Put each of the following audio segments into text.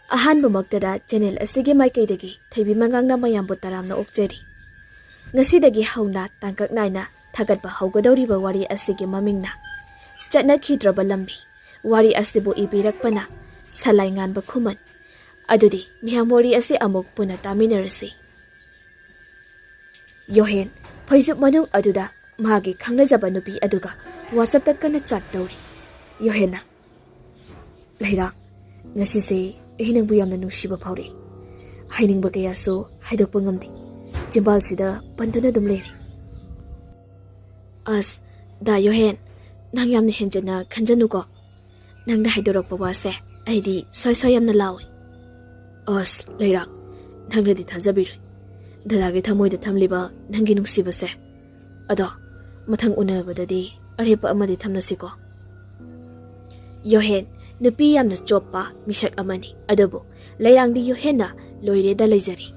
ꯑꯍꯥꯟꯕꯃꯛꯇꯗ channel ꯑꯁꯤꯒꯤ ꯃꯥꯏꯀꯩꯗꯒꯤ ꯊꯣꯏꯕꯤ ꯃꯉꯥꯡꯅ ꯃꯌꯥꯝꯕꯨ ꯇꯔꯥꯝꯅ ꯑꯣꯛꯆꯔꯤ꯫ ꯉꯁꯤꯗꯒꯤ ꯍꯧꯅ ꯇꯥꯡꯀꯛ ꯅꯥꯏꯅ ꯊꯥꯒꯠꯄ ꯍꯧꯒꯗꯧꯔꯤꯕ ꯋꯥꯔꯤ ꯑꯁꯤꯒꯤ ꯃꯃꯤꯡꯅ ꯆꯠꯅꯈꯤꯗ꯭ꯔꯕ ꯂꯝꯕꯤ꯫ ꯋꯥꯔꯤ ꯑꯁꯤꯕꯨ ꯏꯕꯤꯔꯛꯄꯅ ꯁꯂꯥꯏꯉꯥꯟꯕ ꯈꯨꯃꯟ꯫ ꯑꯗꯨꯗꯤ ꯃꯤꯌꯥꯝ ꯋꯥꯔꯤ ꯑꯁꯤ ꯑꯃꯨꯛ ꯄꯨꯟꯅ ꯇꯥꯃꯤꯟꯅꯔꯁꯤ꯫ ꯌꯣꯍꯦꯟ ꯐꯩꯖꯨꯞ ꯃꯅꯨꯡ ꯑꯗꯨꯗ ꯃꯥꯒꯤ ꯈꯪꯅꯖꯕ ꯅꯨꯄꯤ ꯑꯗꯨꯒ ꯋꯥꯆꯞꯇ ꯀꯟꯅ ꯆꯥꯠ ꯇꯧꯔꯤ꯫ ꯌꯣꯍꯦꯟꯅ, ꯂꯩꯔꯥꯡ, ꯉꯁꯤꯁꯦ ꯑꯩ ꯅꯪꯕꯨ ꯌꯥꯝꯅ ꯅꯨꯡꯁꯤꯕ ꯐꯥꯎꯔꯛꯏ꯫ ꯍꯥꯏꯅꯤꯡꯕ ꯀꯌꯥꯁꯨ ꯍꯥꯏꯗꯣꯛꯄ ꯉꯝꯗꯦ꯫ ꯆꯤꯝꯕꯥꯜꯁꯤꯗ ꯄꯟꯗꯨꯅ ꯑꯗꯨꯝ ꯂꯩꯔꯤ꯫ ꯑꯁ ꯗꯥ ꯌꯣꯍꯦꯟ, ꯅꯪ ꯌꯥꯝꯅ ꯍꯦꯟꯖꯟꯅ ꯈꯟꯖꯅꯨꯀꯣ꯫ ꯅꯪꯅ ꯍꯥꯏꯗꯣꯔꯛꯄ ꯋꯥꯁꯦ ꯑꯩꯗꯤ ꯁ꯭ꯋꯥꯏ ꯌꯥꯝꯅ ꯂꯥꯎꯏ꯫ ꯑꯁ ꯂꯩꯔꯥꯡ, ꯅꯪꯅꯗꯤ ꯊꯥꯖꯕꯤꯔꯣꯏ ꯗꯗꯥꯒꯤ ꯊꯃꯣꯏꯗ ꯊꯝꯂꯤꯕ ꯅꯪꯒꯤ ꯅꯨꯡꯁꯤꯕꯁꯦ꯫ ꯑꯗꯣ ꯃꯊꯪ ꯎꯅꯕꯗꯗꯤ ꯑꯔꯦꯞꯄ ꯑꯃꯗꯤ ꯊꯝꯅꯁꯤꯀꯣ꯫ ꯌꯣꯍꯦꯟ ꯅꯨꯄꯤ ꯌꯥꯝꯅ ꯆꯣꯞꯄ ꯃꯤꯁꯛ ꯑꯃꯅꯤ, ꯑꯗꯨꯕꯨ ꯂꯩꯔꯥꯡꯗꯤ ꯌꯣꯍꯦꯟꯅ ꯂꯣꯏꯔꯦꯗ ꯂꯩꯖꯔꯤ꯫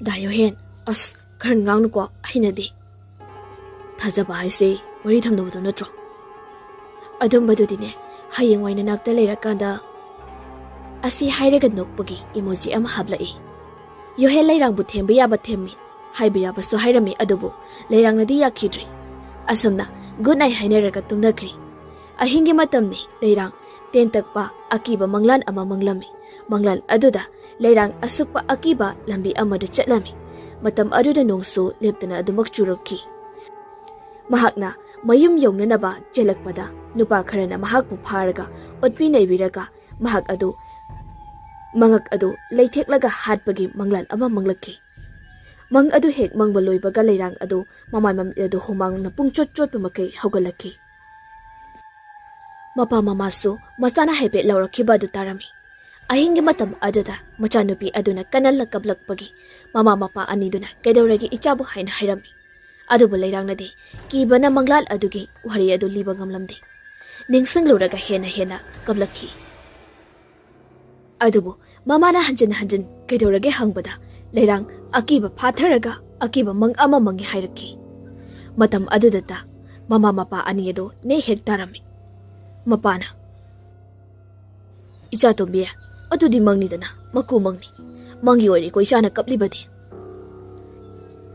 ꯗꯥ ꯌꯣꯍꯦꯟ, ꯑꯁ ꯈꯔ ꯉꯥꯡꯅꯨꯀꯣ, ꯍꯩꯅꯗꯦ꯫ ꯊꯥꯖꯕ ꯍꯥꯏꯁꯦ ꯋꯥꯔꯤ ꯊꯝꯅꯕꯗꯣ ꯅꯠꯇ꯭ꯔꯣ? ꯑꯗꯨꯝꯕꯗꯨꯗꯤꯅꯦ ꯍꯌꯦꯡꯋꯥꯏ ꯅꯅꯥꯛꯇ ꯂꯩꯔꯀꯥꯟꯗ꯫ ꯑꯁꯤ ꯍꯥꯏꯔꯒ ꯅꯣꯛꯄꯒꯤ ꯏꯃꯣꯖꯤ ꯑꯃ ꯍꯥꯞꯂꯛꯏ꯫ ꯌꯣꯍꯦꯟ ꯂꯩꯔꯥꯡꯕꯨ ꯊꯦꯝꯕ ꯌꯥꯕ ꯊꯦꯝꯃꯤ, ꯍꯥꯏꯕ ꯌꯥꯕꯁꯨ ꯍꯥꯏꯔꯝꯃꯤ, ꯑꯗꯨꯕꯨ ꯂꯩꯔꯥꯡꯅꯗꯤ ꯌꯥꯈꯤꯗ꯭ꯔꯤ꯫ ꯑꯁꯨꯝꯅ ꯒꯨꯗ ꯅꯥꯏꯠ ꯍꯥꯏꯅꯔꯒ ꯇꯨꯝꯅꯈ꯭ꯔꯤ꯫ ꯑꯍꯤꯡꯒꯤ ꯃꯇꯝꯅꯤ꯫ ꯂꯩꯔꯥꯡ ꯇꯦꯟꯇꯛꯄ ꯑꯀꯤꯕ ꯃꯪꯂꯥꯟ ꯑꯃ ꯃꯪꯂꯝꯃꯤ꯫ ꯃꯪꯂꯥꯟ ꯑꯗꯨꯗ ꯂꯩꯔꯥꯡ ꯑꯁꯨꯛꯄ ꯑꯀꯤꯕ ꯂꯝꯕꯤ ꯑꯃꯗ ꯆꯠꯂꯝꯃꯤ꯫ ꯃꯇꯝ ꯑꯗꯨꯗ ꯅꯣꯡꯁꯨ ꯂꯦꯞꯇꯅ ꯑꯗꯨꯃꯛ ꯆꯨꯔꯛꯈꯤ꯫ ꯃꯍꯥꯛꯅ ꯃꯌꯨꯝ ꯌꯧꯅꯅꯕ ꯆꯦꯜꯂꯛꯄꯗ ꯅꯨꯄꯥ ꯈꯔꯅ ꯃꯍꯥꯛꯄꯨ ꯐꯥꯔꯒ ꯑꯣꯠꯄꯤ ꯅꯩꯕꯤꯔꯒ ꯃꯉꯛ ꯑꯗꯨ ꯂꯩꯊꯦꯛꯂꯒ ꯍꯥꯠꯄꯒꯤ ꯃꯪꯂꯥꯟ ꯑꯃ ꯃꯪꯂꯛꯈꯤ꯫ ꯃꯪ ꯑꯗꯨ ꯍꯦꯛ ꯃꯪꯕ ꯂꯣꯏꯕꯒ ꯂꯩꯔꯥꯡ ꯑꯗꯨ ꯃꯃꯥꯏ ꯃꯃꯤꯠ ꯑꯗꯨ ꯍꯨꯃꯥꯡꯅ ꯄꯨꯡꯆꯣꯠ ꯆꯣꯠꯄ ꯃꯈꯩ ꯍꯧꯒꯠꯂꯛꯈꯤ꯫ ꯃꯄꯥ ꯃꯃꯥꯁꯨ ꯃꯆꯥꯅ ꯍꯥꯏꯐꯦꯠ ꯂꯧꯔꯛꯈꯤꯕ ꯑꯗꯨ ꯇꯥꯔꯝꯃꯤ꯫ ꯑꯍꯤꯡꯒꯤ ꯃꯇꯝ ꯑꯗꯨꯗ ꯃꯆꯥꯅꯨꯄꯤ ꯑꯗꯨꯅ ꯀꯟꯅ ꯀꯞꯂꯛꯄꯒꯤ ꯃꯃꯥ ꯃꯄꯥ ꯑꯅꯤꯗꯨꯅ ꯀꯩꯗꯧꯔꯒꯦ ꯏꯆꯥꯕꯨ ꯍꯥꯏꯅ ꯍꯥꯏꯔꯝꯃꯤ꯫ ꯑꯗꯨꯕꯨ ꯂꯩꯔꯥꯡꯅꯗꯤ ꯀꯤꯕꯅ ꯃꯪꯂꯥꯟ ꯑꯗꯨꯒꯤ ꯋꯥꯔꯤ ꯑꯗꯨ ꯂꯤꯕ ꯉꯝꯂꯝꯗꯦ꯫ ꯅꯤꯡꯁꯤꯡꯂꯨꯔꯒ ꯍꯦꯟꯅ ꯀꯞꯂꯛꯈꯤ꯫ ꯑꯗꯨꯕꯨ ꯃꯃꯥꯅ ꯍꯟꯖꯤꯟ ꯍꯟꯖꯤꯟ ꯀꯩꯗꯧꯔꯒꯦ ꯍꯪꯕꯗ ꯂꯩꯔꯥꯡ ꯑꯀꯤꯕ ꯐꯥꯊꯔꯒ ꯑꯀꯤꯕ ꯃꯪ ꯑꯃ ꯃꯪꯉꯤ ꯍꯥꯏꯔꯛꯈꯤ꯫ ꯃꯇꯝ ꯑꯗꯨꯗꯇ ꯃꯃꯥ ꯃꯄꯥ ꯑꯅꯤ ꯑꯗꯨ ꯅꯦ ꯍꯦꯛ ꯇꯥꯔꯝꯃꯤ꯫ ꯃꯄꯥꯅ, ꯏꯆꯥ ꯇꯣꯝꯕꯤ, ꯑꯗꯨꯗꯤ ꯃꯪꯅꯤꯗꯅ, ꯃꯀꯨ ꯃꯪꯅꯤ꯫ ꯃꯪꯒꯤ ꯑꯣꯏꯔꯦꯀꯣ ꯏꯆꯥꯅ ꯀꯞꯂꯤꯕꯗꯤ꯫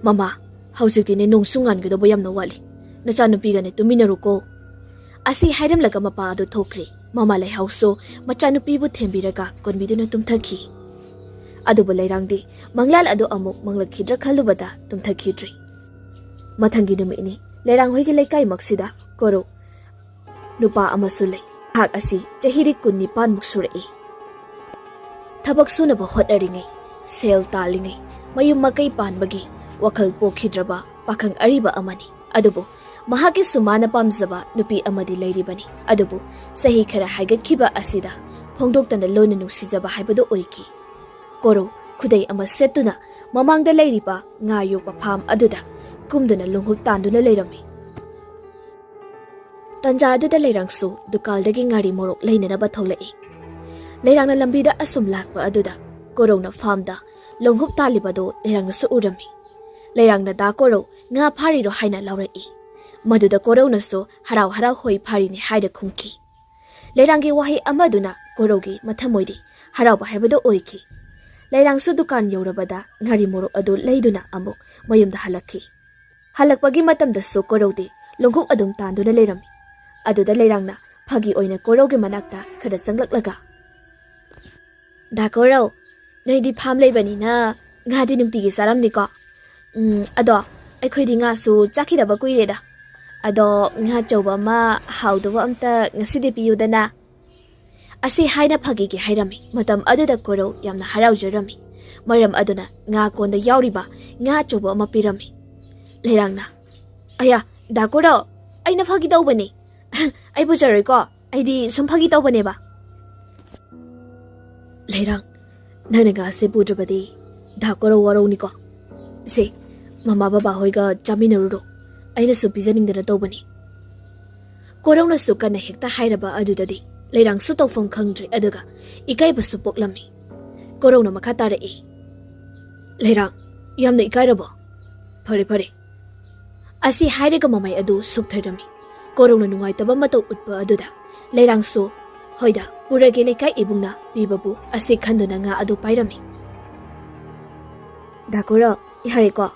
ꯃꯃꯥ, ꯍꯧꯖꯤꯛꯇꯤꯅꯦ ꯅꯣꯡꯁꯨ ꯉꯥꯟꯒꯗꯧꯕ ꯌꯥꯝꯅ ꯋꯥꯠꯂꯤ꯫ ꯅꯆꯥꯅꯨꯄꯤꯒꯅꯦ ꯇꯨꯃꯤꯟꯅꯔꯨꯀꯣ꯫ ꯑꯁꯤ ꯍꯥꯏꯔꯝꯂꯒ ꯃꯄꯥ ꯑꯗꯨ ꯊꯣꯛꯈ꯭ꯔꯦ꯫ ꯃꯃꯥ ꯂꯩꯍꯥꯎꯁꯨ ꯃꯆꯥꯅꯨꯄꯤꯕꯨ ꯊꯦꯝꯕꯤꯔꯒ ꯀꯣꯟꯕꯤꯗꯨꯅ ꯇꯨꯝꯊꯈꯤ꯫ ꯑꯗꯨꯕꯨ ꯂꯩꯔꯥꯡꯗꯤ ꯃꯪꯂꯥꯟ ꯑꯗꯨ ꯑꯃꯨꯛ ꯃꯪꯂꯛꯈꯤꯗ꯭ꯔꯥ ꯈꯜꯂꯨꯕꯗ ꯇꯨꯝꯊꯈꯤꯗ꯭ꯔꯤ꯫ ꯃꯊꯪꯒꯤ ꯅꯨꯃꯤꯠꯅꯤ ꯂꯩꯔꯥꯡ ꯍꯣꯏꯒꯤ ꯂꯩꯀꯥꯏꯃꯛꯁꯤꯗ ꯀꯣꯔꯧ ꯅꯨꯄꯥ ꯑꯃꯁꯨ ꯂꯩ꯫ ꯃꯍꯥꯛ ꯑꯁꯤ ꯆꯍꯤ 19 ꯁꯨꯔꯛꯏ꯫ ꯊꯕꯛ ꯁꯨꯅꯕ ꯍꯣꯠꯅꯔꯤꯉꯩ, ꯁꯦꯜ ꯇꯥꯜꯂꯤꯉꯩ, ꯃꯌꯨꯝ ꯃꯀꯩ ꯄꯥꯟꯕꯒꯤ ꯋꯥꯈꯜ ꯄꯣꯛꯈꯤꯗ꯭ꯔꯕ ꯄꯥꯈꯪ ꯑꯔꯤꯕ ꯑꯃꯅꯤ꯫ ꯑꯗꯨꯕꯨ ꯃꯍꯥꯛꯀꯤꯁꯨ ꯃꯥꯅ ꯄꯥꯝꯖꯕ ꯅꯨꯄꯤ ꯑꯃꯗꯤ ꯂꯩꯔꯤꯕꯅꯤ꯫ ꯑꯗꯨꯕꯨ ꯆꯍꯤ ꯈꯔ ꯍꯥꯏꯒꯠꯈꯤꯕ ꯑꯁꯤꯗ ꯐꯣꯡꯗꯣꯛꯇꯅ ꯂꯣꯏꯅ ꯅꯨꯡꯁꯤꯖꯕ ꯍꯥꯏꯕꯗꯨ ꯑꯣꯏꯈꯤ꯫ ꯀꯣꯔꯧ ꯈꯨꯗꯩ ꯑꯃ ꯁꯦꯠꯇꯨꯅ ꯃꯃꯥꯡꯗ ꯂꯩꯔꯤꯕ ꯉꯥ ꯌꯣꯛꯄ ꯐꯥꯝ ꯑꯗꯨꯗ ꯀꯨꯝꯗꯨꯅ ꯂꯣꯡꯍꯨꯞ ꯇꯥꯟꯗꯨꯅ ꯂꯩꯔꯝꯃꯤ꯫ ꯇꯟꯖꯥ ꯑꯗꯨꯗ ꯂꯩꯔꯥꯡꯁꯨ ꯗꯨꯀꯥꯜꯗꯒꯤ ꯉꯥꯔꯤ ꯃꯣꯔꯣꯛ ꯂꯩꯅꯅꯕ ꯊꯣꯛꯂꯛꯏ꯫ ꯂꯩꯔꯥꯡꯅ ꯂꯝꯕꯤꯗ ꯑꯁꯨꯝ ꯂꯥꯛꯄ ꯑꯗꯨꯗ ꯀꯣꯔꯧꯅ ꯐꯥꯝꯗ ꯂꯣꯡꯍꯨꯞ ꯇꯥꯜꯂꯤꯕꯗꯨ ꯂꯩꯔꯥꯡꯅꯁꯨ ꯎꯔꯝꯃꯤ꯫ ꯂꯩꯔꯥꯡꯅ ꯗꯥ ꯀꯣꯔꯧ ꯉꯥ ꯐꯥꯔꯤꯔꯣ ꯍꯥꯏꯅ ꯂꯥꯎꯔꯛꯏ꯫ ꯃꯗꯨꯗ ꯀꯣꯔꯧꯅꯁꯨ ꯍꯔꯥꯎ ꯍꯔꯥꯎ ꯍꯣꯏ ꯐꯥꯔꯤꯅꯤ ꯍꯥꯏꯔ ꯈꯨꯝꯈꯤ꯫ ꯂꯩꯔꯥꯡꯒꯤ ꯋꯥꯍꯩ ꯑꯃꯗꯨꯅ ꯀꯣꯔꯧꯒꯤ ꯃꯊꯃꯣꯏꯗꯤ ꯍꯔꯥꯎꯕ ꯍꯥꯏꯕꯗꯨ ꯑꯣꯏꯈꯤ꯫ ꯂꯩꯔꯥꯡꯁꯨ ꯗꯨꯀꯥꯟ ꯌꯧꯔꯕꯗ ꯉꯥꯔꯤ ꯃꯣꯔꯣꯛ ꯑꯗꯨ ꯂꯩꯗꯨꯅ ꯑꯃꯨꯛ ꯃꯌꯨꯝꯗ ꯍꯜꯂꯛꯈꯤ꯫ ꯍꯜꯂꯛꯄꯒꯤ ꯃꯇꯝꯗꯁꯨ ꯀꯣꯔꯧꯗꯤ ꯂꯣꯡꯍꯨꯞ ꯑꯗꯨꯝ ꯇꯥꯟꯗꯨꯅ ꯂꯩꯔꯝꯃꯤ꯫ ꯑꯗꯨꯗ ꯂꯩꯔꯥꯡꯅ ꯐꯥꯒꯤ ꯑꯣꯏꯅ ꯀꯣꯔꯧꯒꯤ ꯃꯅꯥꯛꯇ ꯈꯔ ꯆꯪꯂꯛꯂꯒ, ꯗꯥ ꯀꯣꯔꯧ, ꯅꯣꯏꯗꯤ ꯐꯥꯝ ꯂꯩꯕꯅꯤꯅ ꯉꯥꯗꯤ ꯅꯨꯡꯇꯤꯒꯤ ꯆꯥꯔꯝꯅꯤꯀꯣ? ꯑꯗꯣ ꯑꯩꯈꯣꯏꯗꯤ ꯉꯥꯁꯨ ꯆꯥꯈꯤꯗꯕ ꯀꯨꯏꯔꯦꯗ꯫ ꯑꯗꯣ ꯉꯥ ꯑꯆꯧꯕ ꯑꯃ ꯍꯥꯎꯗꯧꯕ ꯑꯝꯇ ꯉꯁꯤꯗꯤ ꯄꯤꯌꯨꯗꯅ꯫ ꯑꯁꯤ ꯍꯥꯏꯅ ꯐꯥꯒꯤꯒꯤ ꯍꯥꯏꯔꯝꯃꯤ꯫ ꯃꯇꯝ ꯑꯗꯨꯗ ꯀꯣꯔꯧ ꯌꯥꯝꯅ ꯍꯔꯥꯎꯖꯔꯝꯃꯤ꯫ ꯃꯔꯝ ꯑꯗꯨꯅ ꯉꯥ ꯀꯣꯟꯗ ꯌꯥꯎꯔꯤꯕ ꯉꯥ ꯑꯆꯧꯕ ꯑꯃ ꯄꯤꯔꯝꯃꯤ꯫ ꯂꯩꯔꯥꯡꯅ, ꯑꯌꯥ ꯗꯥ ꯀꯣꯔꯧ, ꯑꯩꯅ ꯐꯥꯒꯤ ꯇꯧꯕꯅꯤ꯫ ꯑꯩ ꯄꯨꯖꯔꯣꯏꯀꯣ, ꯑꯩꯗꯤ ꯁꯨꯝ ꯐꯥꯒꯤ ꯇꯧꯕꯅꯦꯕ꯫ ꯂꯩꯔꯥꯡ, ꯅꯪꯅ ꯉꯥꯁꯦ ꯄꯨꯗ꯭ꯔꯕꯗꯤ ꯗꯥ ꯀꯣꯔꯧ ꯋꯥꯔꯧꯅꯤꯀꯣ꯫ ꯁꯦ ꯃꯃꯥ ꯕꯕꯥ ꯍꯣꯏꯒ ꯆꯥꯃꯤꯟꯅꯔꯨꯔꯣ, ꯑꯩꯅꯁꯨ ꯄꯤꯖꯅꯤꯡꯗꯅ ꯇꯧꯕꯅꯤ꯫ ꯀꯣꯔꯧꯅꯁꯨ ꯀꯟꯅ ꯍꯦꯛꯇ ꯍꯥꯏꯔꯕ ꯑꯗꯨꯗꯗꯤ ꯂꯩꯔꯥꯡꯁꯨ ꯇꯧꯐꯝ ꯈꯪꯗ꯭ꯔꯦ, ꯑꯗꯨꯒ ꯏꯀꯥꯏꯕꯁꯨ ꯄꯣꯛꯂꯝꯃꯤ꯫ ꯀꯣꯔꯧꯅ ꯃꯈꯥ ꯇꯥꯔꯛꯏ, ꯂꯩꯔꯥꯡ, ꯌꯥꯝꯅ ꯏꯀꯥꯏꯔꯕꯣ? ꯐꯔꯦ ꯐꯔꯦ꯫ ꯑꯁꯤ ꯍꯥꯏꯔꯒ ꯃꯃꯥꯏ ꯑꯗꯨ ꯁꯨꯛꯊꯔꯝꯃꯤ꯫ ꯀꯣꯔꯧꯅ ꯅꯨꯡꯉꯥꯏꯇꯕ ꯃꯇꯧ ꯎꯠꯄ ꯑꯗꯨꯗ ꯂꯩꯔꯥꯡꯁꯨ Hoida purage lekai ibungna bibabu ase khanduna nga adu pairami. Dakoro ihare ko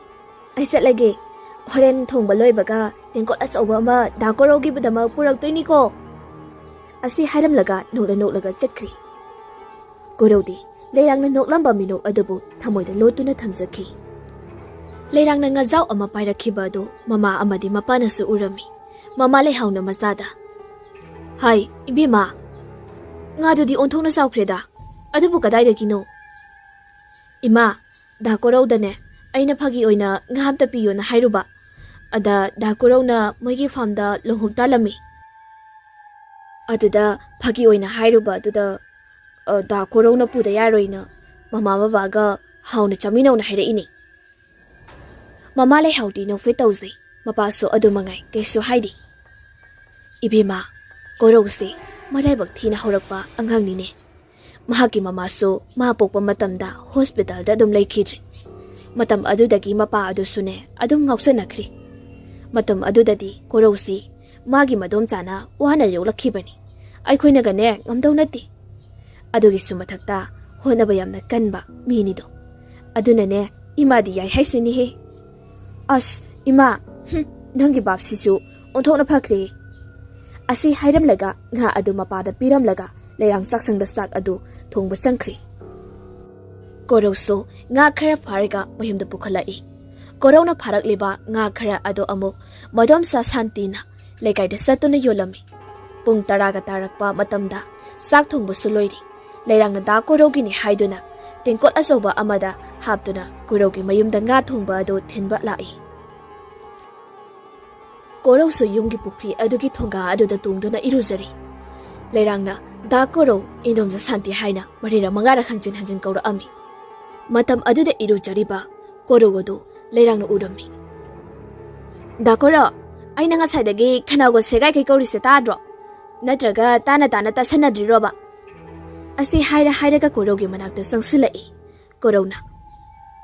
ai setlage horen thongba loibaga tengkot achauba ma dakoro gi budama purak toini ko asi hairam laga nokla chatkhri korodi leirangna noklamba mino adubu thamoida lotuna thamjaki leirangna nga jaw ama pairakhiba adu mama amadi mapana su urami mama le hauna masada hai ibima nga dudi onthongna sawkhreda adubu kadai da kino ima dakoro dane aina phagi oina nga hamta piyo na hairuba ada dakoro na moigi famda longhupta lami aduda phagi oina hairuba aduda dakoro na puda yaroina mama baba ga hauna chamino na haire ini mama le haudi no fetauzi mapa so adu mangai kesu haidi ibima korose marai bak thina horakpa angang ni ne mahaki mama so ma pokpa matamda hospital da dum laikhidri matam adudagi mapa adu sune adum ngausanakri matam adudadi korose magi madom chana wana yolakhibani aikhoina gane ngamdau nati adugi sumathakta honaba yamna kanba minido aduna ne imadi yai haisini he as ima nangi bapsisu onthona phakre asi hairam laga nga adu mapada piram laga leirang chaksang da stak adu thongba changkhri koroso nga khara phariga mayumda pukhalai korona pharak leba nga khara adu amuk madom sa santina lekai da satuna yolami pung taraga tarakpa matamda sak thongba suloiri leirang da korogi ni haiduna tengkot asoba amada haptuna korogi mayumda nga thongba adu thinba lai koroso yumgi pukri adugi thonga aduda tungduna irujari leirangna da koro indomja santi haina marira mangara khanjin hanjin kaura ami matam aduda irujariba korogodu leirangna urami da koro aina nga saidagi khanago segai kai kauri se tadro natraga tana ta sanadriroba asi haira ka korogi manakta sangsilai korona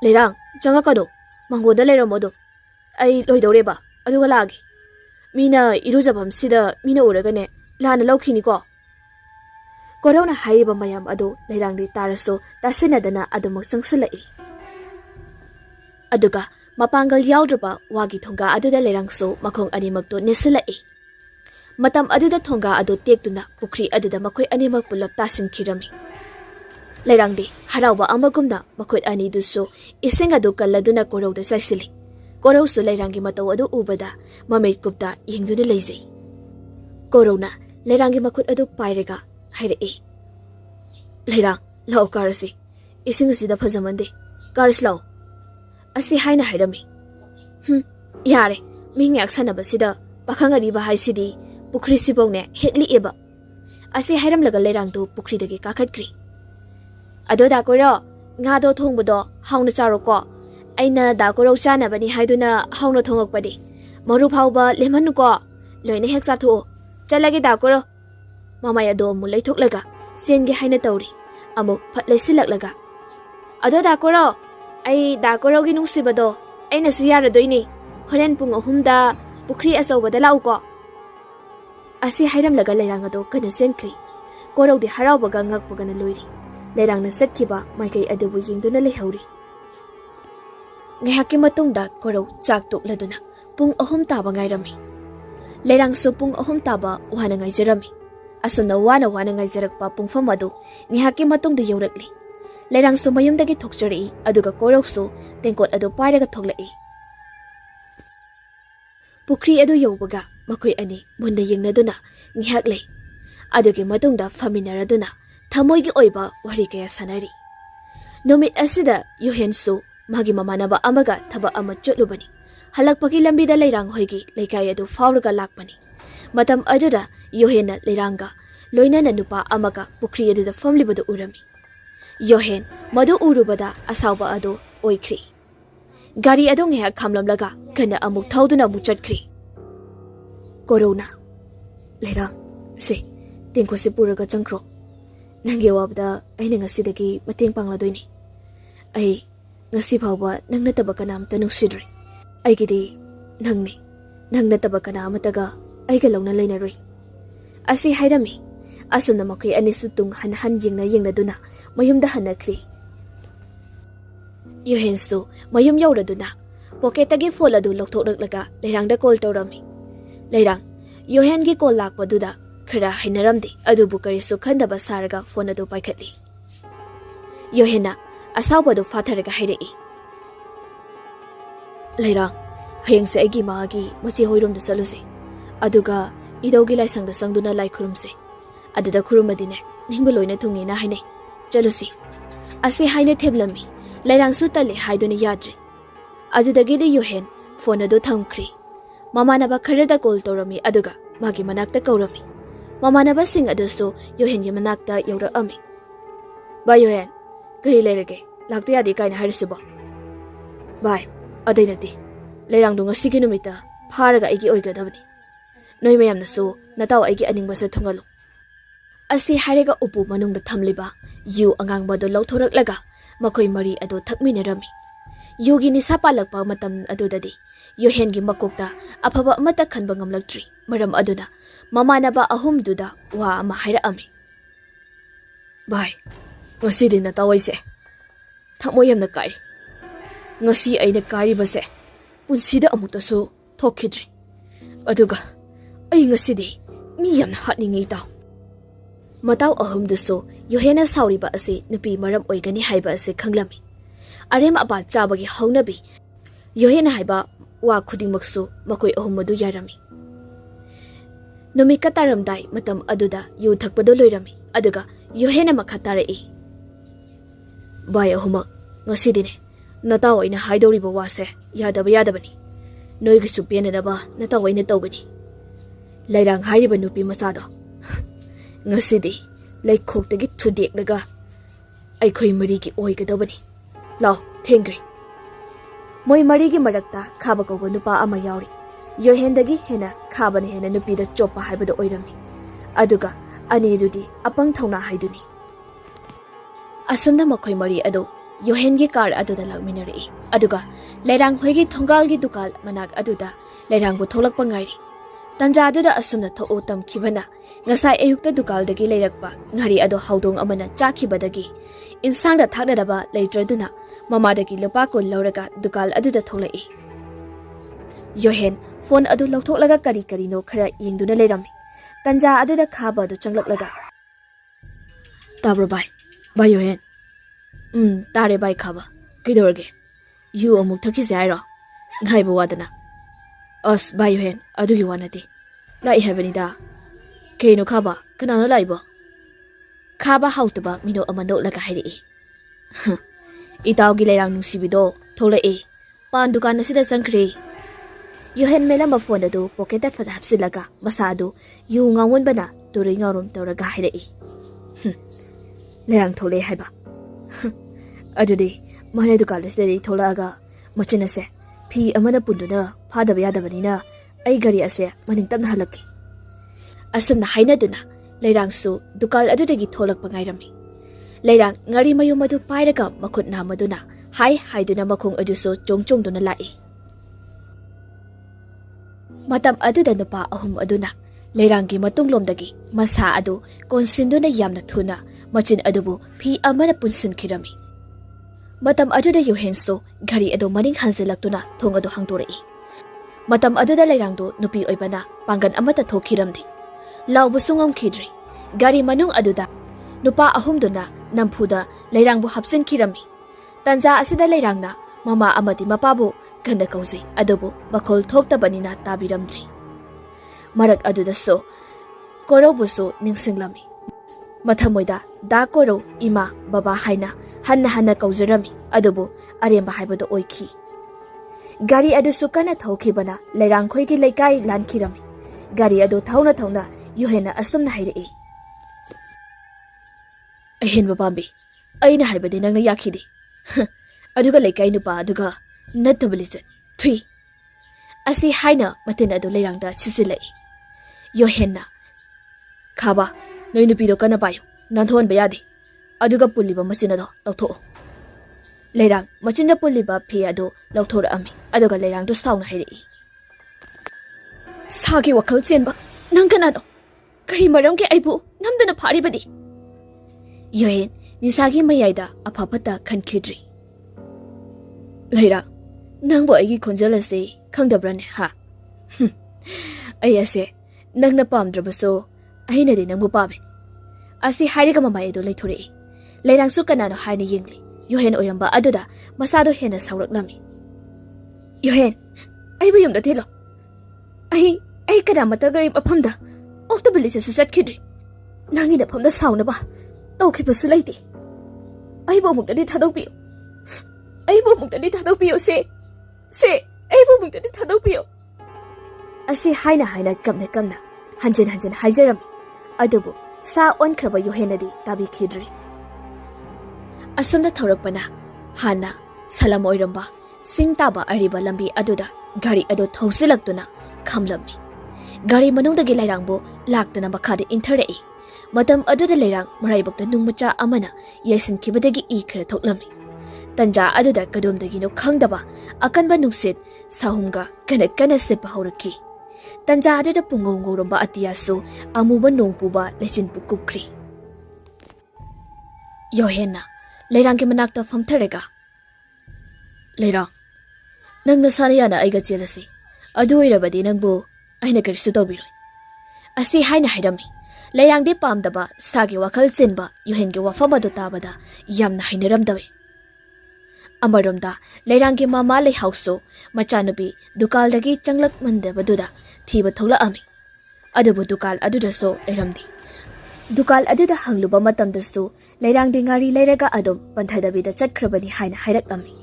leirang janga kado mangoda leiro modo ai loidoreba aduga lagi mina irujabam sida mina uragane lana laukhini ko korona haiba mayam ado leirangdi taraso tasinadana adumak sangsilai aduga mapangal yaudraba wagi thonga aduda leirangso makhong animakto nesilai matam aduda thonga ado tektuna pukri aduda makhoi animak pulap tasinkhirami leirangdi harauba amagumna makhoi ani duso isinga adu kalladuna korowda saisili korowsu leirangi matau adu ubada mamit kupta yengduna leizai korona leirangi makhut adu pairega haire leirang lau karasi isinga sida phajamande karis lau asi haina hairami yare ming yaksanaba sida pakhangari ba haisidi pukri sibone hekli eba asi hairam laga leirang tu pukri dagi kakhatkri ado da koro nga do thongbodo hauna charo ko aina da koro chana bani haiduna hauna thongokpadi maru phauba lemanu ko loine heksa thu chalagi da koro mama ya do mu leithok laga sengi haina tawri amuk phatle silak laga ado da koro ai da koro gi nungsibado aina su yara doini horen pung ahumda pukri asawbada lau ko asi hairam laga leirang ado kana senkri korau di harau baga ngak bagana loiri leirang na setkiba maikai adubu yengduna lehauri ngehaki matungda korau chak tuk laduna pung ahum taba ngairami leirang su pung ahum taba wana ngaijarami asuna wana ngaijarakpa pungfam adu ngehaki matungda yaurakli leirang su mayumdagi thokjari aduga korau su tengkot adu pairaga thoklai pukri adu yaubaga makhoi ani munda yengnaduna ngihak lei adugi matungda faminaraduna thamoigi oiba wari kaya sanari nomit asida yohensu magi mamanaba amaga thaba ama chotlubani halakpagi lambida leirang hoigi leikai adu fauraga lakpani matam aduda yohena leiranga loinana nupa amaga pukri aduda famlibadu urami yohen madu urubada asauba adu oikhri gari adu ngehak khamlamlaga kana amuk thauduna muchatkri korona leirang se tingko se puraga changkro nangi wabda aina ngasidagi mateng pangladoini ai ngasi phawba nangna taba kanam tanungsidri aigidi nangna taba kana mataga aiga lawna leinaroi asi hairami Asuna makoy anisu tung han yengna duna mayumda hanakri. Yohensu mayum yauraduna pocketagi phone adu lokthokraklaga leirangda call tawrami. Leirang Yohen gi call lakpaduda khara hainaramdi adubu karisu khandaba saraga phone adu paikhatli. Yohena asawbadu fatharaga hairei. Leirang hayengse aigi maagi machi hoiromda chaluse. Aduga idaugi laisangda sangduna lai khurumse. Aduda khurumadine ningba loina thungina hainai. Chalusi ase haine themlami. Leirang su tale haiduna yadre. Adudagidi Yohen phone adu thamkhri. Mamanaba kharada call tawrami aduga magi manakta kaurami. Mamanaba sing adusu Yohen gi manakta yaurami. Ba Yohen kari leirage lakta yadi kaina hairisibo. Bye adainati leirang du ngasi gi numita pharaga aigi oigadabani. Noi mayamnasu nataw aigi aningbasa thongalu. Asi hairega upu manungda thamliba yu angangbado lawthoraklaga makoy mari ado thakminarami. Yugi nisa palakpa matam adudadi Yohen gi makokta afaba amata khanba ngamlaktri maram aduna mamanaba ahumduda wa ama hairaami. Bye ngasi din na tawaise thakmoyamna kai ngasi aina kari base punsida amutasu thokidri aduga ai ngasi di mi yamna hatningi taw mataw ahumdusu Yohena sauriba ase nupi maram oigani haiba ase khanglami. Arem aba chabagi haunabi Yohena haiba wa khudingmaksu makoi ahumadu yarami. Numika taramdai matam aduda yu thakpado loirami aduga Yohena makhatare. Bai ahuma ngasidine nataw aina haidoriba wase yadabani. Noigisu penadaba nataw aina tawgani. Leirang hairiba nupi masado. Ngasidi laikhoktagi thudeknaga aikhoi marigi oigadabani. Law thengri. Moi marigi marakta khaba kogo nupa ama yauri. Yohendagi hena khabane hena nupida chopa haibado oirami. Aduga ani dudi apang thauna haiduni. Asumna makhoi mari ado Yohengi car aduda lagminari. Aduga leirang hoigi thongalgi dukal manak aduda leirangbu tholakpa ngairi. Tanja aduda asumna tho tam khibana ngasai ayukta dukal dagi leirakpa ngari ado haudong amana chakhibadagi insangda thaknaraba leitraduna mamadagi lupa ko lauraga dukal aduda tholai. Yohen phone adu lawthoklaga kari no khara yengduna leirami. Tanja aduda khaba adu changlaklaga. Tabro bai. Bai Yohen. Tare bai khaba. Kidorge. You amuk thakise airo. Ngaiba wadana. As bai Yohen adugi wanati. Lai habanida. Keino khaba kanano laibo. Khaba hautaba mino amando laga hairi. Itawgi leirang nungsibido tholai. Pan dukan asida sangkri. Yohen melamba phone adu pocket at hapsilaga masadu yu ngawon bana turi ngarum tawraga hairi. Leirang tholai haiba. Adudi mane dukan asida tholaga machinase phi amana punduna phadaba yadabanina ai gari ase maning tamna halaki. Asumna hainaduna leirang su dukal adudagi tholakpa ngairami. Leirang ngari mayu madu pairaga makhut na maduna hai haiduna makhong aduso chongchong duna lai. Matam aduda nupa ahum aduna leirangi matunglomdagi masa adu konsinduna yamna thuna machin adubu phi amana punsin khirami. Matam aduda Yohenso gari adu maning hansilaktuna thong adu hangtorai. Matam aduda leirangdo nupi oibana pangan amata thokhiramdi. Laubu sungam khidri. Gari manung aduda nupa ahumduna nampuda leirangbu hapsin khirami. Tanja asida leirangna mama amati mapabu ganda kauzi adubu bakhol thoktabanina tabiramdri. Marak aduda so korobuso ningsinglami. Mathamoida da koro ima baba haina hanna kauzarami adubu aremba haibado oikhi. Gari adu sukana thokibana leirang khoigi leikai lankhirami. Gari adu thauna Yohena asumna hairei. Ahenba pambi aina haibadi nangna yakhidi. Aduga leikai nupa aduga natabalizat thui. Asi haina matin adu leirangda sisilai. Yohena khaba noi nupido kana payo nanthon bayadi. Aduga puliba machinado lawtho. Leirang machinda puliba phi adu lawthora ami aduga leirang du sauna hairei. Sagi wakal chenba nang kanado Kari maramgi aibu namdana pharibadi. Yohen nisagi mayaida apapata khankhidri. Laira nangbo aigi khonjal ase khangdabrane ha. Ayase nangna pamdrabaso aina de nangbu pame. Asi hairiga mamai do leithore. Lairang su kanano haini yingli. Yohen oiramba aduda masado hena sauraklami. Yohen aibu yumda thelo. Ai kada mata gari mafamda octobali se su chatkidri. Nangi da famda sauna ba tawkhibasu leiti. Aibu mukdadi thadokpiyo. Aibu mukdadi thadokpiyo se aibu mukdadi thadokpiyo. Asi haina kamna hanjin haijarami. Adubu sa onkraba Yohenadi tabi khidri. Asumda thaurakpana hana salam oiramba sing taba ariba lambi aduda gari ado thausilaktuna khamlami. Gari manungdagi lairangbo laktuna makhade intharei. Matam aduda lairang maraibokta nungmacha amana yaisinkhibadagi I khara thoklami. Tanja aduda kadomdagino khangdaba akanba nungsit sahumga kana sitpa haurakki. Tanja aduda pungongoramba atiyasu amuba nongpuba lechin pukukri. Yohenna lairangki manakta famtharega. Lairang nang nasariyana aiga chelasi. Adu oirabadi nangbu aina karisu tawbiroi. Asi haina hairami. Lairangdi pamdaba sagi wakhal chinba Yohengi wafam adu tabada yamna hainaramdawe. Amaromda lairangki mama leihauso machanubi dukaldagi changlak mandabaduda thiba tholakami. Adubu dukal adudaso lairamdi. Dukal aduda hangluba matamdasu lairangdi ngari lairaga adum panthadabida chatkrabani haina hairakami.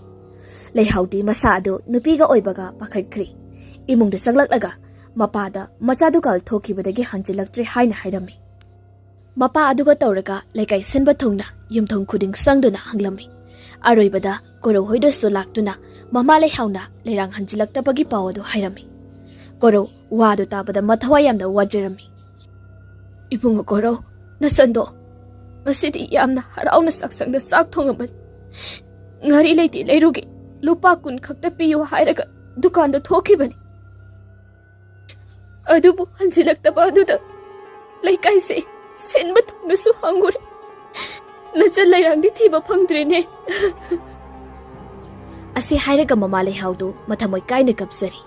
Leihaudi masa adu nupiga oibaga pakhatkri. Imungda saglaklaga mapada macha dukal thokibadagi hanjilaktri haina hairami. Mapa aduga tawraga laikai sinba thongna yumthong khuding sangduna hanglami. Aroibada koro hoidosu laktuna mama leihauna leirang hanjilaktabagi pawadu hairami. Koro wadu tabada mathawa yamna wajarami. Ibungo koro nasando ngasidi yamna harauna saksangda sak thongambani. Ngari leiti leirugi lupa kun khakta piyu hairaga dukanda thokibani. Adubu hanjilaktaba aduda laikai se senba thongnasu hangure. Nachal lairangdi thiba phangdrene. Asi hairaga mama leihaudu mathamoi kaina kapsari.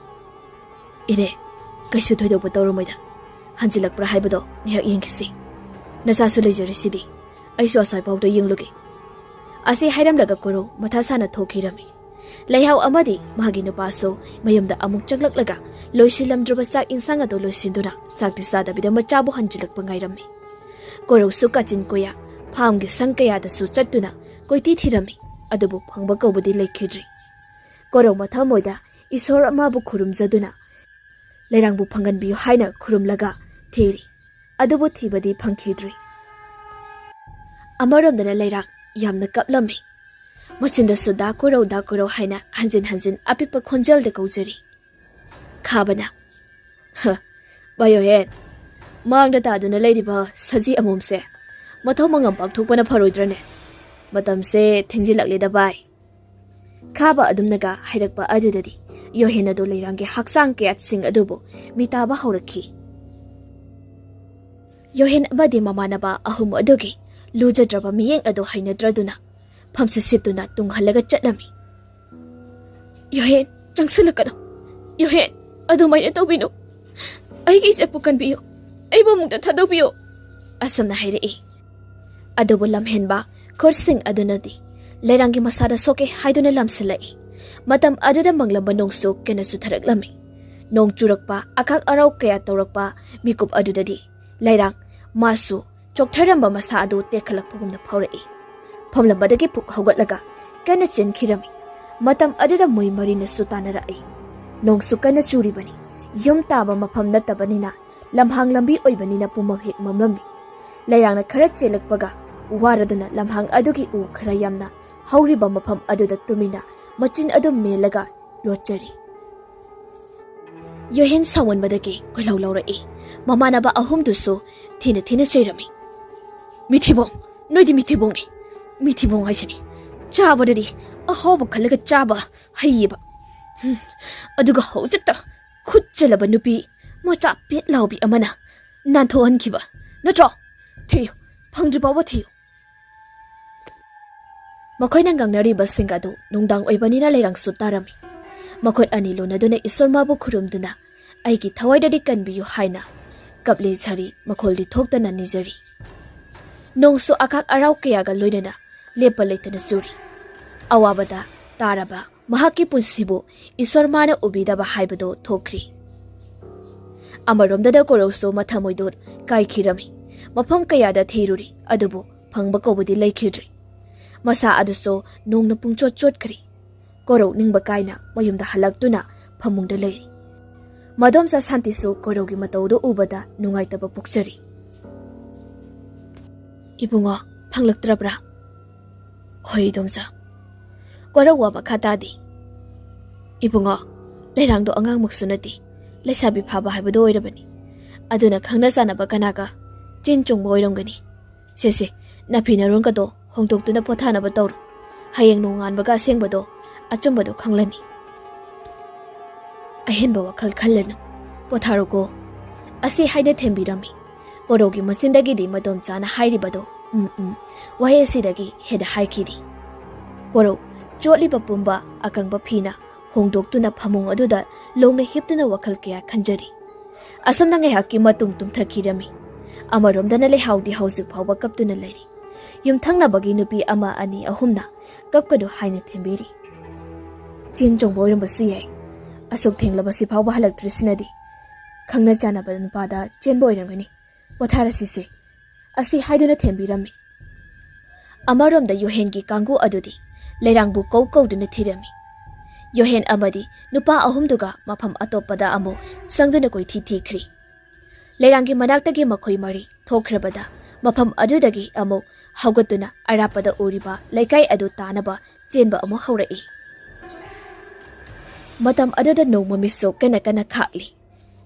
Ire kaisu thoidoba tawrumoida hanjilakpra haibado ngihak yengkisi. Nasasu leijarisidi aisu asai pawda yenglugi. Asi hairamlaga koro mathasana thokhirami. Leihau amadi magi nupaso mayumda amuk chaglaklaga loisilamdraba sak insang ado loisinduna sakti sadabida machabu hanjilakpa ngairami. Koro sukachin koya phamgi sangkayada su chattuna koiti thirami adubu phangba kobudi leikhidri. Koro mathamoida isor amabu khurumjaduna leirangbu phanganbiyo haina khurumlaga thiri adubu thibadi phangkhidri. Amaromdana leirang yamna kaplami. Machinda su da koro haina hanjin apikpa khonjal de kaujari. Khabana. Bayohen. Mangda taduna leiriba saji amumse. Mathaw mangam pakthokpana pharoidrane. Matamse thengjilakleda bai. Khaba adumnaga hairakpa adudadi Yohena do leirangge haksang ke atsing adubo mitaba haurakhi. Yohen amadi mamanaba ahum adugi lujadraba miyeng ado hainadraduna phamsisituna tunghalaga chatlami. Yohen changsilakano. Yohen adumai atobino. Aigi se pukanbiyo. Aibo mungda thadobbiyo. Asamna hairei. Adubu lamhenba khorsing adunadi leiranggi masada soke haiduna lamsilai. Matam aduda manglamba nongsu kenasu tharaklami. Nong churakpa akak arau kaya tawrakpa mikup adudadi leirang masu choktharamba masa adu tekhalakpagumna phaurei. Phomlambadagi puk haugatlaga kana chenkhirami. Matam aduda moi marina su tanarai. Nongsu kana churibani. Yum taba mafam natabanina lamhang lambi oibanina pumam hek mamlambi. Leirangna khara chelakpaga waraduna lamhang adugi u khara yamna hauriba mafam aduda tumina machin adu melaga lochari. Yohen sawan badagi koilau laurai. Mamanaba ahum dusu thina chairami. Mithibong noidi mithibong ni. Mithibong haisani. Chabadadi ahoba khalaga chaba hayiba. Aduga hojikta khutchalaba nupi macha pet laubi amana nanthohankiba. ꯅꯠꯇ꯭ꯔꯣ ꯊꯤꯌꯨ ꯐꯪꯗ꯭ꯔꯤ ꯐꯥꯎꯕ ꯊꯤꯌꯨ ꯃꯈꯣꯏꯅ ꯉꯥꯡꯅꯔꯤꯕꯁꯤꯡ ꯑꯗꯨ ꯅꯨꯡꯗꯥꯡ ꯑꯣꯏꯕꯅꯤꯅ ꯂꯩꯔꯥꯡꯁꯨ ꯇꯥꯔꯝꯃꯤ ꯃꯈꯣꯏ ꯑꯅꯤ ꯂꯣꯟꯅꯗꯨꯅ ꯏꯁꯣꯔ ꯃꯥꯕꯨ ꯈꯨꯔꯨꯝꯗꯨꯅ ꯑꯩꯒꯤ ꯊꯋꯥꯏꯗꯗꯤ ꯀꯟꯕꯤꯌꯨ ꯍꯥꯏꯅ ꯀꯞꯂꯤ ꯁꯥꯔꯤ ꯃꯈꯣꯜꯗꯤ ꯊꯣꯛꯇꯅ ꯅꯤꯖꯔꯤ ꯅꯣꯡꯁꯨ ꯑꯀꯥꯛ ꯑꯔꯥꯎ ꯀꯌꯥꯒ ꯂꯣꯏꯅꯅ ꯂꯦꯞꯄ ꯂꯩꯇꯅ ꯆꯨꯔꯤ ꯑꯋꯥꯕꯗ ꯇꯥꯔꯕ ꯃꯍꯥꯛꯀꯤ ꯄꯨꯟꯁꯤꯕꯨ ꯏꯁꯣꯔ ꯃꯥꯅ ꯎꯕꯤꯗꯕ ꯍꯥꯏꯕꯗꯨ ꯊꯣꯛꯈ꯭ꯔꯤ ꯑꯃꯔꯣꯝꯗꯗ ꯀꯣꯔꯧꯁꯨ ꯃꯊꯃꯣꯏꯗꯨ ꯀꯥꯏꯈꯤꯔꯝꯃꯤ ꯃꯐꯝ ꯀꯌꯥꯗ ꯊꯤꯔꯨꯔꯤ ꯑꯗꯨꯕꯨ ꯐꯪꯕ ꯀꯧꯕꯗꯤ ꯂꯩꯈꯤꯗ꯭ꯔꯤ ꯃꯁꯥ ꯑꯗꯨꯁꯨ ꯅꯣꯡꯅ ꯄꯨꯡꯆꯣꯠ ꯆꯣꯠꯈ꯭ꯔꯤ ꯀꯣꯔꯧ ꯅꯤꯡꯕ ꯀꯥꯏꯅ ꯃꯌꯨꯝꯗ ꯍꯜꯂꯛꯇꯨꯅ ꯐꯃꯨꯡꯗ ꯂꯩꯔꯤ ꯃꯗꯣꯝꯆꯥ ꯁꯥꯟꯇꯤꯁꯨ ꯀꯣꯔꯧꯒꯤ ꯃꯇꯧꯗꯨ ꯎꯕꯗ ꯅꯨꯡꯉꯥꯏꯇꯕ ꯄꯣꯛꯆꯔꯤ ꯏꯕꯨꯡꯉꯣ ꯐꯪꯂꯛꯇ꯭ꯔꯕ꯭ꯔꯥ ꯍꯣꯏ ꯏꯗꯣꯝꯆꯥ ꯀꯣꯔꯧ ꯋꯥ ꯃꯈꯥ ꯇꯥꯗꯤ ꯏꯕꯨꯡꯉꯣ ꯂꯩꯔꯥꯡꯗꯣ ꯑꯉꯥꯡꯃꯛꯁꯨ ꯅꯠꯇꯦ ꯂꯩꯁꯥꯕꯤ ꯐꯥꯕ ꯍꯥꯏꯕꯗꯣ ꯑꯣꯏꯔꯕꯅꯤ ꯑꯗꯨꯅ ꯈꯪꯅ ꯆꯥꯟꯅꯕ ꯀꯅꯥꯒ ꯆꯦꯟ ꯆꯣꯡꯕ ꯑꯣꯏꯔꯝꯒꯅꯤ ꯁꯦꯁꯦ ꯅꯥꯐꯤ ꯅꯔꯣꯟꯒꯗꯣ ꯍꯣꯡꯗꯣꯛꯇꯨꯅ ꯄꯣꯊꯥꯅꯕ ꯇꯧꯔꯣ ꯍꯌꯦꯡ ꯅꯣꯡꯉꯥꯟꯕꯒ ꯑꯁꯦꯡꯕꯗꯣ ꯑꯆꯨꯝꯕꯗꯣ ꯈꯪꯂꯅꯤ ꯑꯍꯦꯟꯕ ꯋꯥꯈꯜ ꯈꯜꯂꯅꯨ ꯄꯣꯊꯥꯔꯣꯀꯣ ꯑꯁꯤ ꯍꯥꯏꯅ ꯊꯦꯝꯕꯤꯔꯝꯃꯤ ꯀꯣꯔꯧꯒꯤ ꯃꯆꯤꯟꯗꯒꯤꯗꯤ ꯃꯗꯣꯝꯆꯥꯅ ꯍꯥꯏꯔꯤꯕꯗꯣ ꯋꯥꯍꯩ ꯑꯁꯤꯗꯒꯤ ꯍꯦꯟꯅ ꯍꯥꯏꯈꯤꯗꯤ ꯀꯣꯔꯧ ꯆꯣꯠꯂꯤꯕ ꯄꯨꯝꯕ ꯑꯀꯪꯕ ꯐꯤꯅ ꯍꯣꯡꯗꯣꯛꯇꯨꯅ ꯐꯃꯨꯡ ꯑꯗꯨꯗ ꯂꯣꯡꯅ ꯍꯤꯞꯇꯨꯅ ꯋꯥꯈꯜ ꯀꯌꯥ ꯈꯟꯖꯔꯤ ꯑꯁꯨꯝꯅ ꯉꯥꯏꯍꯥꯛꯀꯤ ꯃꯇꯨꯡ ꯇꯨꯝꯊꯈꯤꯔꯝꯃꯤ ꯑꯃꯔꯣꯝꯗꯅ ꯂꯩꯍꯥꯎꯗꯤ ꯍꯧꯖꯤꯛ ꯐꯥꯎꯕ ꯀꯞꯇꯨꯅ ꯂꯩꯔꯤ ꯌꯨꯝꯊꯪꯅꯕꯒꯤ ꯅꯨꯄꯤ ꯑꯃ ꯑꯅꯤ ꯑꯍꯨꯝꯅ ꯀꯞꯀꯅꯨ ꯍꯥꯏꯅ ꯊꯦꯝꯕꯤꯔꯤ ꯆꯦꯟ ꯆꯣꯡꯕ ꯑꯣꯏꯔꯝꯕꯁꯨ ꯌꯥꯏ ꯑꯁꯨꯛ ꯊꯦꯡꯂꯕꯁꯤ ꯐꯥꯎꯕ ꯍꯜꯂꯛꯇ꯭ꯔꯤꯁꯤꯅꯗꯤ ꯈꯪꯅ ꯆꯥꯟꯅꯕ ꯅꯨꯄꯥꯗ ꯆꯦꯟꯕ ꯑꯣꯏꯔꯝꯒꯅꯤ ꯄꯣꯊꯥꯔꯁꯤꯁꯦ ꯑꯁꯤ ꯍꯥꯏꯗꯨꯅ ꯊꯦꯝꯕꯤꯔꯝꯃꯤ ꯑꯃꯔꯣꯝꯗ ꯌꯣꯍꯦꯟꯒꯤ ꯀꯥꯡꯕꯨ ꯑꯗꯨꯗꯤ ꯂꯩꯔꯥꯡꯕꯨ ꯀꯧꯗꯨꯅ ꯊꯤꯔꯝꯃꯤ ꯌꯣꯍꯦꯟ ꯑꯃꯗꯤ ꯅꯨꯄꯥ ꯑꯍꯨꯝꯗꯨꯒ ꯃꯐꯝ ꯑꯇꯣꯞꯄꯗ ꯑꯃꯨꯛ ꯆꯪꯗꯨꯅ ꯀꯣꯏꯊꯤ ꯊꯤꯈ꯭ꯔꯤ ꯂꯩꯔꯥꯡꯒꯤ ꯃꯅꯥꯛꯇꯒꯤ ꯃꯈꯣꯏ ꯃꯔꯤ ꯊꯣꯛꯈ꯭ꯔꯕꯗ ꯃꯐꯝ ꯑꯗꯨꯗꯒꯤ ꯑꯃꯨꯛ ꯍꯧꯒꯠꯇꯨꯅ ꯑꯔꯥꯞꯄꯗ ꯎꯔꯤꯕ ꯂꯩꯀꯥꯏ ꯑꯗꯨ ꯇꯥꯅꯕ ꯆꯦꯟꯕ ꯑꯃꯨꯛ ꯍꯧꯔꯛꯏ ꯃꯇꯝ ꯑꯗꯨꯗ ꯅꯣꯡꯃꯃꯤꯠꯁꯨ ꯀꯟꯅ ꯀꯟꯅ ꯈꯥꯛꯂꯤ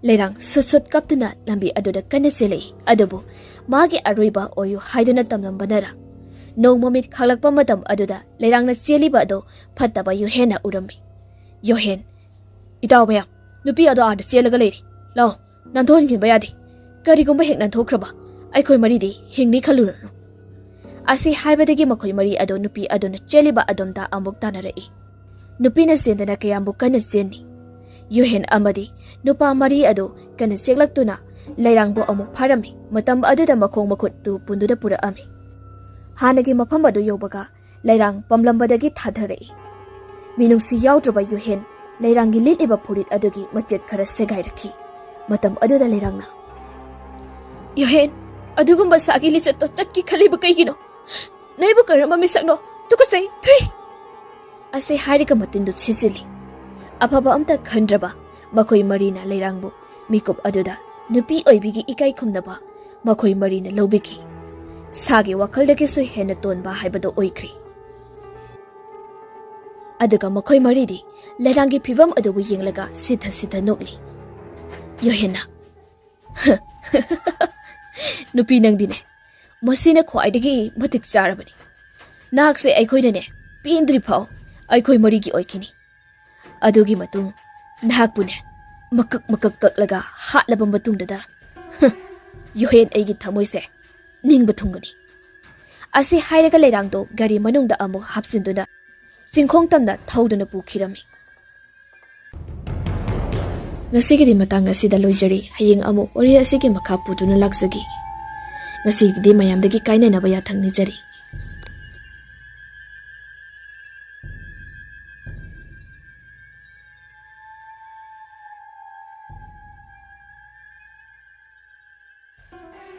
ꯂꯩꯔꯥꯡ ꯁꯨꯠ ꯀꯞꯇꯨꯅ ꯂꯝꯕꯤ ꯑꯗꯨꯗ ꯀꯟꯅ ꯆꯦꯜꯂꯛꯏ ꯑꯗꯨꯕꯨ ꯃꯥꯒꯤ ꯑꯔꯣꯏꯕ ꯑꯣꯏꯌꯨ ꯍꯥꯏꯗꯨꯅ ꯇꯝꯂꯝꯕꯅꯔ ꯅꯣꯡꯃꯃꯤꯠ ꯈꯥꯛꯂꯛꯄ ꯃꯇꯝ ꯑꯗꯨꯗ ꯂꯩꯔꯥꯡꯅ ꯆꯦꯜꯂꯤꯕ ꯑꯗꯨ ꯐꯠꯇꯕ ꯌꯣꯍꯦꯟꯅ ꯎꯔꯝꯃꯤ ꯌꯣꯍꯦꯟ ꯏꯇꯥꯎ ꯃꯌꯥꯝ ꯅꯨꯄꯤ ꯑꯗꯣ ꯑꯥꯗ ꯆꯦꯜꯂꯒ ꯂꯩꯔꯤ ꯂꯥꯛꯑꯣ ꯅꯥꯟꯊꯣꯛꯍꯟꯈꯤꯕ ꯌꯥꯗꯦ ꯀꯔꯤꯒꯨꯝꯕ ꯍꯦꯛ ꯅꯥꯟꯊꯣꯛꯈ꯭ꯔꯕ ꯑꯩꯈꯣꯏ ꯃꯔꯤꯗꯤ ꯍꯤꯡꯅꯤ ꯈꯜꯂꯨꯔꯅꯨ ꯑꯁꯤ ꯍꯥꯏꯕꯗꯒꯤ ꯃꯈꯣꯏ ꯃꯔꯤ ꯑꯗꯨ ꯅꯨꯄꯤ ꯑꯗꯨꯅ ꯆꯦꯜꯂꯤꯕ ꯑꯗꯣꯝꯗ ꯑꯃꯨꯛ ꯇꯥꯟꯅꯔꯛꯏ ꯅꯨꯄꯤꯅ ꯆꯦꯟꯗꯅ ꯀꯌꯥꯃꯨꯛ ꯀꯟꯅ ꯆꯦꯟꯅꯤ ꯌꯣꯍꯦꯟ ꯑꯃꯗꯤ ꯅꯨꯄꯥ ꯃꯔꯤ ꯑꯗꯨ ꯀꯟꯅ ꯆꯦꯛꯂꯛꯇꯨꯅ ꯂꯩꯔꯥꯡꯕꯨ ꯑꯃꯨꯛ ꯐꯥꯔꯝꯃꯤ ꯃꯇꯝ ꯑꯗꯨꯗ ꯃꯈꯣꯡ ꯃꯈꯨꯠꯇꯨ ꯄꯨꯟꯗꯨꯅ ꯄꯨꯔꯛꯑꯝꯃꯤ ꯍꯥꯟꯅꯒꯤ ꯃꯐꯝ ꯑꯗꯨ ꯌꯧꯕꯒ ꯂꯩꯔꯥꯡ ꯄꯝꯂꯝꯕꯗꯒꯤ ꯊꯥꯊꯔꯛꯏ ꯃꯤꯅꯨꯡꯁꯤ ꯌꯥꯎꯗ꯭ꯔꯕ ꯌꯣꯍꯦꯟ ꯂꯩꯔꯥꯡꯒꯤ ꯂꯤꯠꯂꯤꯕ ꯐꯨꯔꯤꯠ ꯑꯗꯨꯒꯤ ꯃꯆꯦꯠ ꯈꯔ ꯁꯦꯒꯥꯏꯔꯛꯈꯤ ꯃꯇꯝ ꯑꯗꯨꯗ ꯂꯩꯔꯥꯡꯅ ꯌꯣꯍꯦꯟ ꯑꯗꯨꯒꯨꯝꯕ ꯁꯥꯒꯤ ꯂꯤꯆꯠꯇꯣ ꯆꯠꯀꯤ ꯈꯜꯂꯤꯕ ꯀꯩꯒꯤꯅꯣ ꯅꯣꯏꯕꯨ ꯀꯔꯝꯕ ꯃꯤꯁꯛꯅꯣ ꯇꯨꯀꯠꯆꯩ ꯊꯨꯏ ꯑꯁꯤ ꯍꯥꯏꯔꯒ ꯃꯇꯤꯟꯗꯨ ꯁꯤꯖꯤꯜꯂꯤ ꯑꯐꯕ ꯑꯝꯇ ꯈꯟꯗ꯭ꯔꯕ ꯃꯈꯣꯏ ꯃꯔꯤꯅ ꯂꯩꯔꯥꯡꯕꯨ ꯃꯤꯀꯨꯞ ꯑꯗꯨꯗ ꯅꯨꯄꯤ ꯑꯣꯏꯕꯤꯒꯤ ꯏꯀꯥꯏ ꯈꯨꯝꯅꯕ ꯃꯈꯣꯏ ꯃꯔꯤꯅ ꯂꯧꯕꯤꯈꯤ ꯁꯥꯒꯤ ꯋꯥꯈꯜꯗꯒꯤꯁꯨ ꯍꯦꯟꯅ ꯇꯣꯟꯕ ꯍꯥꯏꯕꯗꯣ ꯑꯣꯏꯈ꯭ꯔꯤ ꯑꯗꯨꯒ ꯃꯈꯣꯏ ꯃꯔꯤꯗꯤ ꯂꯩꯔꯥꯡꯒꯤ ꯐꯤꯕꯝ ꯑꯗꯨꯕꯨ ꯌꯦꯡꯂꯒ ꯁꯤꯊ ꯅꯣꯛꯂꯤ ꯌꯣꯍꯦꯟꯅ ꯅꯨꯄꯤ ꯅꯪꯗꯤꯅꯦ ꯃꯁꯤꯅ ꯈ꯭ꯋꯥꯏꯗꯒꯤ ꯃꯇꯤꯛ ꯆꯥꯔꯕꯅꯤ ꯅꯍꯥꯛꯁꯦ ꯑꯩꯈꯣꯏꯅꯅꯦ ꯄꯦꯟꯗ꯭ꯔꯤ ꯐꯥꯎ ꯑꯩꯈꯣꯏ ꯃꯔꯤꯒꯤ ꯑꯣꯏꯈꯤꯅꯤ ꯑꯗꯨꯒꯤ ꯃꯇꯨꯡ ꯅꯍꯥꯛꯄꯨꯅꯦ ꯃꯀꯛ ꯀꯛꯂꯒ ꯍꯥꯠꯂꯕ ꯃꯇꯨꯡꯗ ꯌꯣꯍꯦꯟ ꯑꯩꯒꯤ ꯊꯃꯣꯏꯁꯦ ꯅꯤꯡꯕ ꯊꯨꯡꯒꯅꯤ ꯑꯁꯤ ꯍꯥꯏꯔꯒ ꯂꯩꯔꯥꯡꯗꯣ ꯒꯥꯔꯤ ꯃꯅꯨꯡꯗ ꯑꯃꯨꯛ ꯍꯥꯞꯆꯤꯟꯗꯨꯅ ꯆꯤꯡꯈꯣꯡ ꯇꯝꯅ ꯊꯧꯗꯨꯅ ꯄꯨꯈꯤꯔꯝꯃꯤ ꯉꯁꯤꯒꯤꯗꯤ ꯃꯇꯥꯡ ꯑꯁꯤꯗ ꯂꯣꯏꯖꯔꯤ ꯍꯌꯦꯡ ꯑꯃꯨꯛ ꯋꯥꯔꯤ ꯑꯁꯤꯒꯤ ꯃꯈꯥ ꯄꯨꯗꯨꯅ ꯂꯥꯛꯆꯒꯦ ꯉꯁꯤꯒꯤꯗꯤ ꯃꯌꯥꯝꯗꯒꯤ ꯀꯥꯏꯅꯅꯕ ꯌꯥꯊꯪ ꯅꯤꯖꯔꯤ